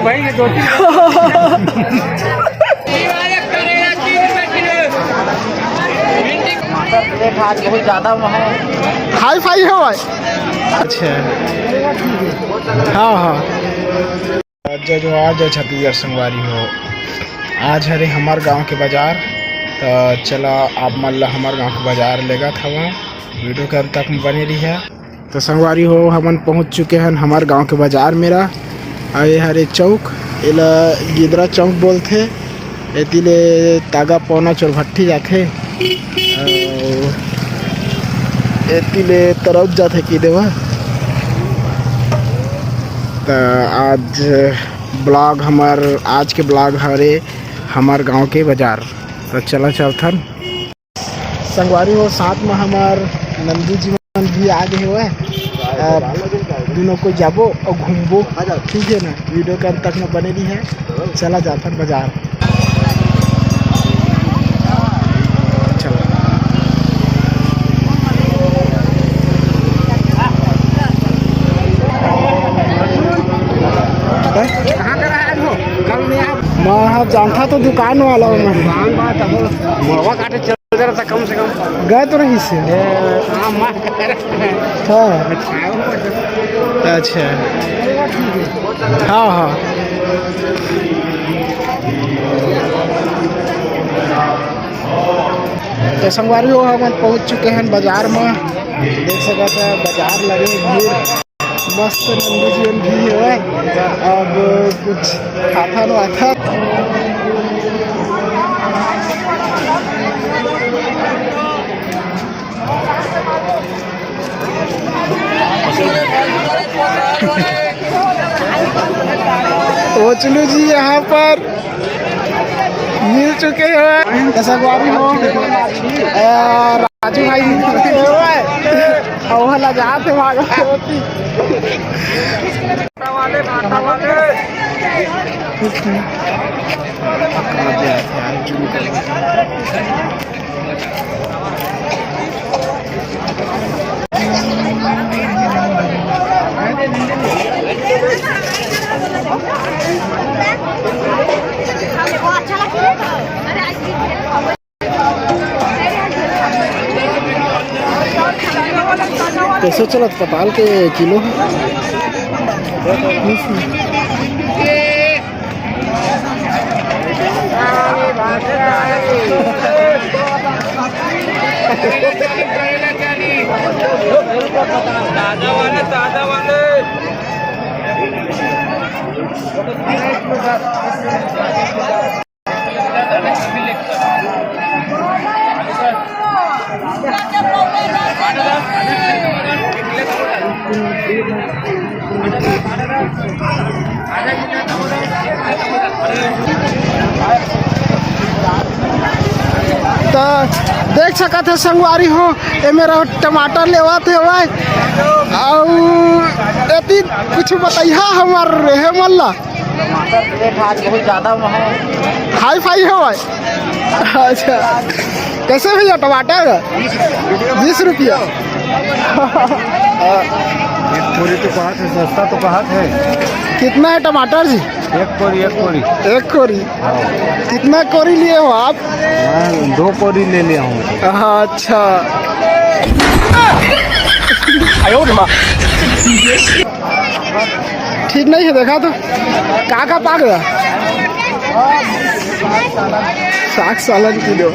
भाई ये दो बहुत ज्यादा हाई फाई है भाई। अच्छा हाँ हाँ जो आज छत्तीसगढ़ संगवारी हो आज हरे हमार गांव के बाजार तो चला आप मल्ला हमार गांव के बाजार लेगा था वहाँ वीडियो के अंत तक में बने रही है। तो संगवारी हो हमन पहुँच चुके हैं हमार गांव के बाजार मेरा आए हरे चौक एला गिदरा चौक बोलते एतिले तागा पौना चोरभट्टी जाते एतिले तरफ जाते कि देवा। तो आज ब्लॉग हमार आज के ब्लॉग हरे हमार गांव के बाजार तो चला चलथन संगवारी हो साथ में हमार नंदू जी मन भी आ गए हुए दोनों को जाबो और घूमबो ठीक है ना। वीडियो के अंत तक में बने रही है चला जाथन बाजार। मैं जानता तो दुकान वाला हूँ मैं काटे चल रहा था कम से कम गए तो रही से हाँ अच्छा हाँ हाँ तो संगवारी हो हम पहुँच चुके हैं बाजार में देख सकते हैं बाजार लगे भीड़ मस्त नंदू जीवन भी है। अब कुछ खाता ना आता वो चलो जी यहाँ पर मिल चुके हैं संगवारी हो राजू भाई और जाते कैसे चलत पताल के किलो ताजा वाले तो देख सकते है संगवारी हो ये मेरा टमाटर लेवा थे भाई एती कुछ बताइए हमार रहे मल्ला बहुत ज़्यादा हाई फाई है भाई। अच्छा कैसे भैया टमाटर 20 रुपया एक कोरी तो कहाँ है सस्ता तो कहाँ है। कितना है टमाटर जी? एक कोरी एक कोरी कितना कोरी लिए हो आप? 2 कोरी ले लिया हूँ। अच्छा ठीक नहीं है देखा तो का पाक गया साग सालन किलो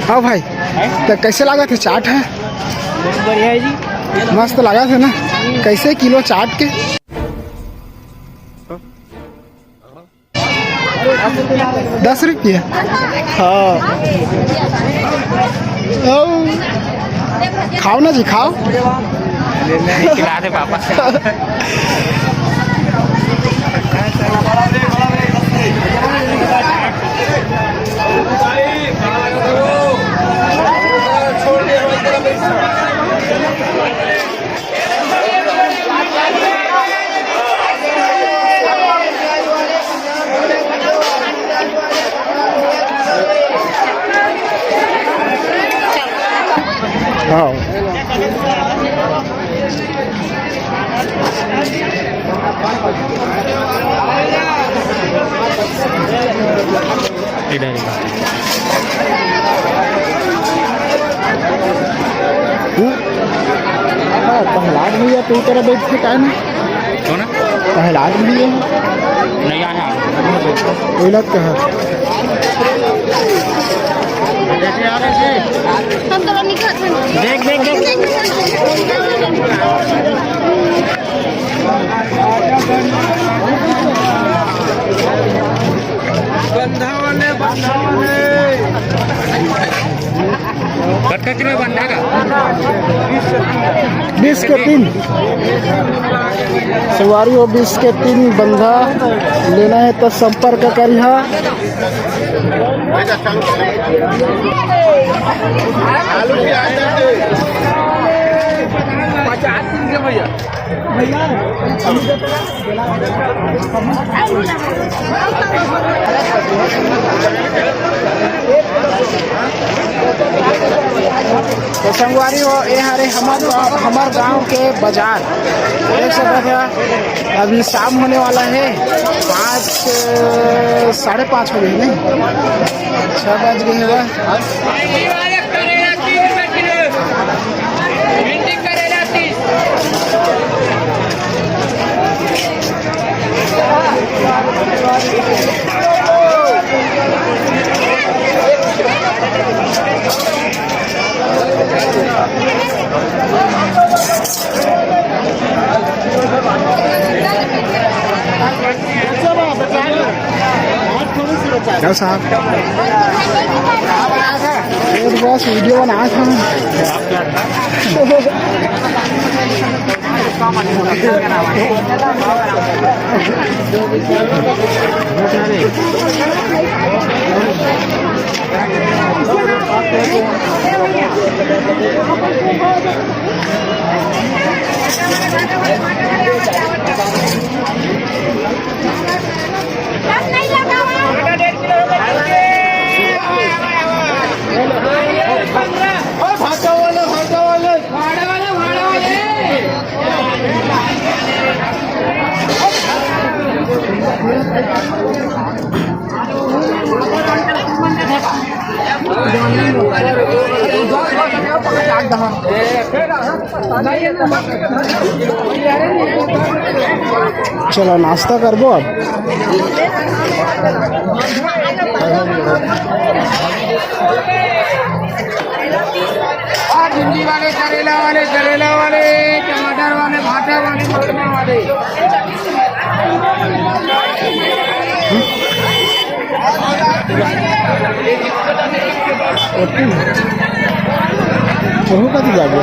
हाँ भाई तो कैसे लगा थे चाट है? बढ़िया है जी मस्त लगा था ना। कैसे किलो चाट के? 10 रुपया। हाँ खाओ ना जी, खाओ। खिला दे पापा। हाँ प्रहलाद भैया तो तरह बैठ के का ना कौन? प्रहलाद भैया नहीं आया। वही लग कहा देख देख देख। कटका किलो बंधा का 20 के 3 सवारी हो। 20 के 3 बंधा लेना है तो संपर्क करिहा। तो संगवारी हो ये हरे हमार गांव के बाजार देख सकते हैं। अभी शाम होने वाला है, 5 5:30 हो गए नहीं, 6 बज गए हैं। क्या साहब बस वीडियो बना था। चलो नाश्ता कर दो अब। भिंडी वाले, करेला वाले, टमाटर वाले, भाटा वाले, मटर वाले। कति जागे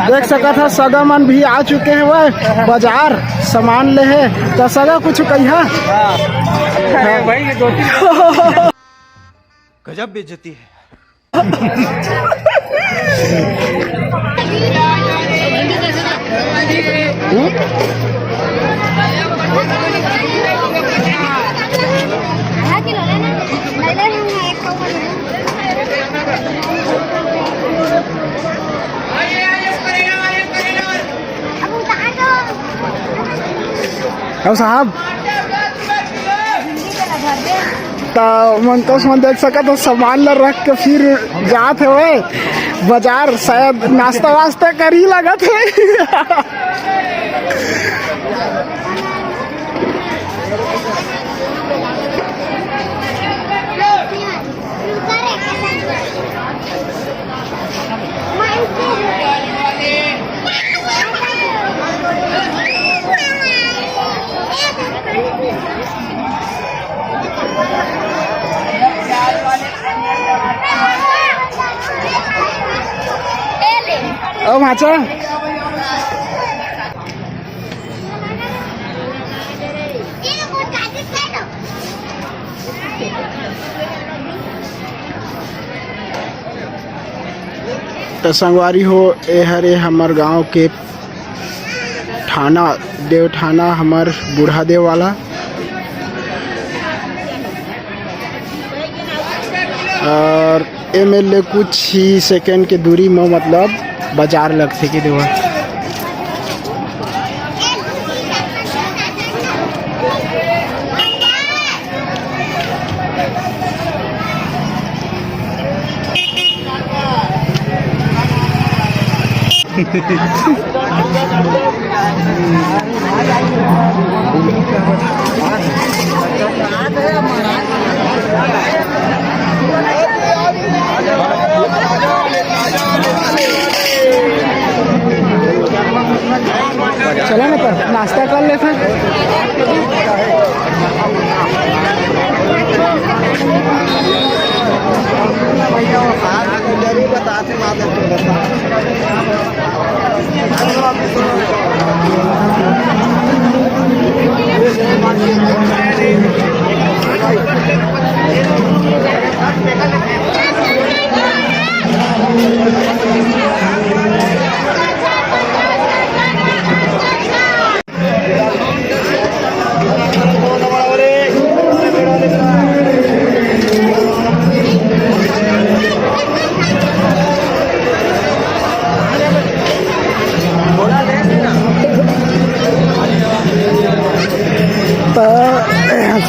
देख सका था। सगा मन भी आ चुके हैं वह बाजार सामान ले है तो सगा कुछ कहिया। गजब बेइज्जती है। साहब तो मंतोष में देख सका तो सामान ला रख के फिर जात है वो बाजार, शायद नाश्ता वास्ता कर ही लगा थे। ओ माचा तो संगवारी हो ए हरे हमार गांव के थाना देव थाना हमार बूढ़ा देव वाला और एमएलए कुछ ही सेकंड के दूरी में मतलब बाजार लगते के देवा चलो ना पर नाश्ता कर लेते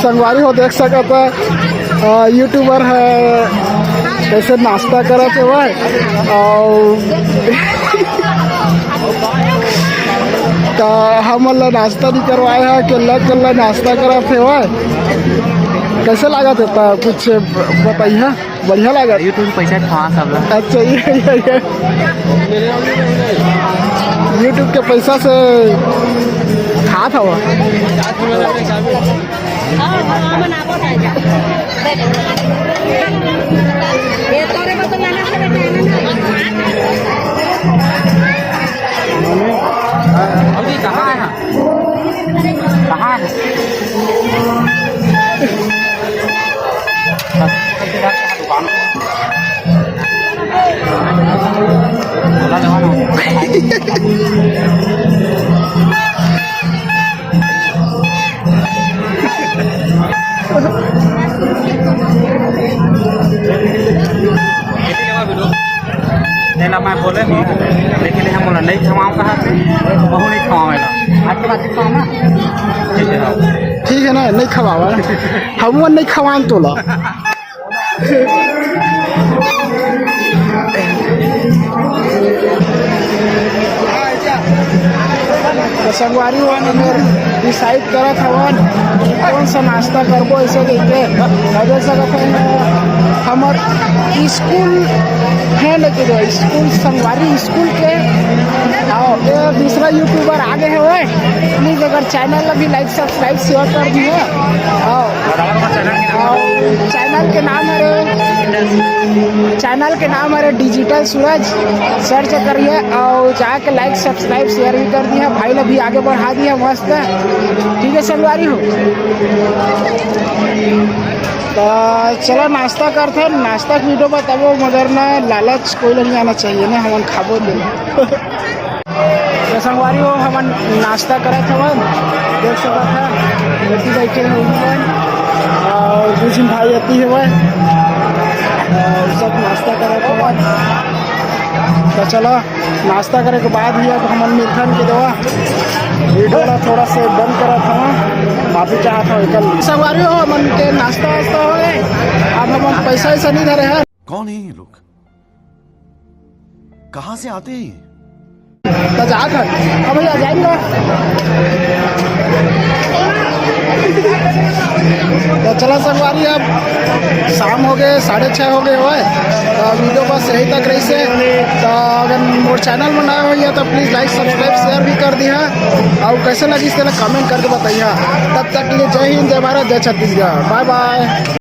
संगवारी हो देख सकता यूट्यूबर है कैसे नाश्ता करे थे वह और तो हम नाश्ता नहीं करवाए हैं केला नाश्ता करा थे वह कैसे लगा देता कुछ बताइए बढ़िया लगा यूट्यूब पैसा खा सब अच्छा ये यूट्यूब के पैसा से खा था वो कहाँ है कहाँ है मैं बोले लेकिन हम बोला नहीं खवाऊँ कहाँ से बहु नहीं खवाएगा आज के बाद खवाऊँ ना ठीक है ना नहीं खवावा हम नहीं खवान तो ला तो संगवारी डिसाइड करा था कौन सा नाश्ता करबो ऐसे देखे देख सकते हैं हमार स्कूल है लेकिन स्कूल संगवारी स्कूल के और ये दूसरा यूट्यूबर आगे है वो प्लीज़ अगर चैनल अभी लाइक सब्सक्राइब शेयर कर दिए और चैनल के नाम है डिजिटल सूरज सर्च करिए और जाके लाइक सब्सक्राइब शेयर भी कर दिया भाई लोग भी आगे बढ़ा दिया मस्त ठीक है संगवारी हो तो चलो नाश्ता करते हैं नाश्ता की वीडियो बताबो मगर ना लालच कोई नहीं आना चाहिए ना हम खाबो दे तो संगवारी हो हम नाश्ता करे थे देख सकता था बेटी बैठे हैं और दूसरी भाई आती है वह सब नाश्ता करे थे तो चलो नाश्ता करे के बाद ही अब हम मिर्खन की दवा वीडियो थोड़ा सा बंद करा था माफी चाहता हूँ कल संगवारी हो मन के नाश्ता वास्ता हो गए अब हम पैसा ऐसा नहीं धरे हैं कौन है ये लोग कहाँ से आते हैं तो जाकर अब भैया जाएंगे तो चला संगवारी अब शाम हो गए 6:30 हो गए हुए तो वीडियो बस यही तक रही से तो अगर मोर चैनल में नया हुई है तो प्लीज़ लाइक सब्सक्राइब शेयर भी कर दिया और कैसे लगी इसके कमेंट करके बताइए तब तक के लिए जय हिंद जय भारत जय छत्तीसगढ़ बाय बाय।